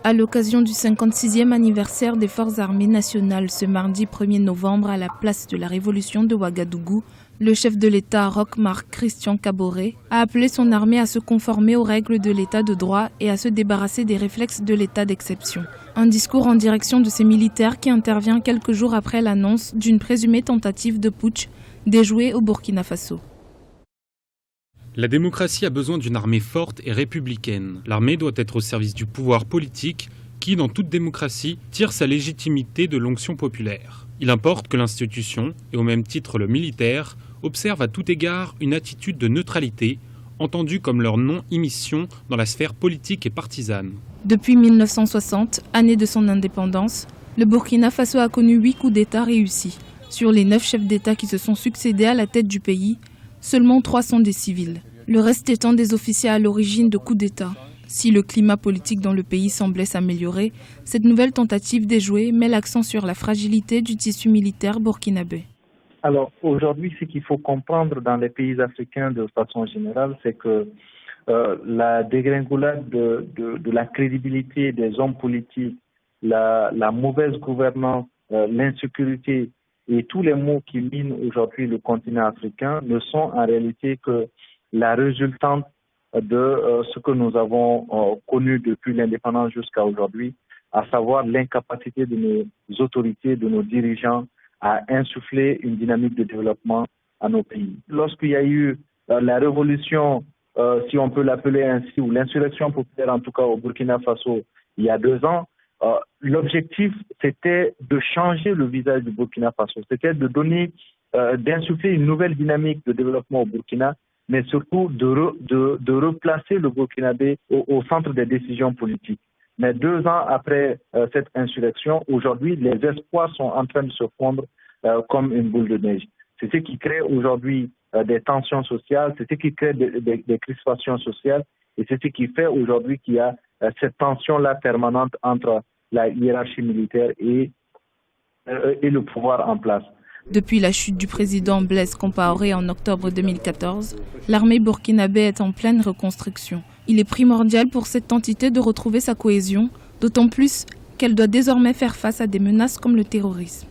À l'occasion du 56e anniversaire des Forces armées nationales ce mardi 1er novembre à la place de la Révolution de Ouagadougou, le chef de l'État, Roch Marc Christian Kaboré, a appelé son armée à se conformer aux règles de l'État de droit et à se débarrasser des réflexes de l'État d'exception. Un discours en direction de ces militaires qui intervient quelques jours après l'annonce d'une présumée tentative de putsch déjouée au Burkina Faso. La démocratie a besoin d'une armée forte et républicaine. L'armée doit être au service du pouvoir politique qui, dans toute démocratie, tire sa légitimité de l'onction populaire. Il importe que l'institution, et au même titre le militaire, observe à tout égard une attitude de neutralité, entendue comme leur non-immission dans la sphère politique et partisane. Depuis 1960, année de son indépendance, le Burkina Faso a connu 8 coups d'État réussis. Sur les 9 chefs d'État qui se sont succédés à la tête du pays, seulement 3 sont des civils, le reste étant des officiers à l'origine de coups d'État. Si le climat politique dans le pays semblait s'améliorer, cette nouvelle tentative déjouée met l'accent sur la fragilité du tissu militaire burkinabé. Alors aujourd'hui, ce qu'il faut comprendre dans les pays africains de façon générale, c'est que la dégringolade de la crédibilité des hommes politiques, la mauvaise gouvernance, l'insécurité et tous les maux qui minent aujourd'hui le continent africain ne sont en réalité que la résultante de ce que nous avons connu depuis l'indépendance jusqu'à aujourd'hui, à savoir l'incapacité de nos autorités, de nos dirigeants à insuffler une dynamique de développement à nos pays. Lorsqu'il y a eu la révolution, si on peut l'appeler ainsi, ou l'insurrection populaire en tout cas au Burkina Faso il y a 2 ans, l'objectif c'était de changer le visage du Burkina Faso, c'était de donner, d'insuffler une nouvelle dynamique de développement au Burkina, mais surtout de replacer le Burkinabé au centre des décisions politiques. Mais 2 ans après cette insurrection, aujourd'hui, les espoirs sont en train de se fondre comme une boule de neige. C'est ce qui crée aujourd'hui des tensions sociales, c'est ce qui crée des crispations sociales, et c'est ce qui fait aujourd'hui qu'il y a cette tension-là permanente entre la hiérarchie militaire et le pouvoir en place. Depuis la chute du président Blaise Compaoré en octobre 2014, l'armée burkinabé est en pleine reconstruction. Il est primordial pour cette entité de retrouver sa cohésion, d'autant plus qu'elle doit désormais faire face à des menaces comme le terrorisme.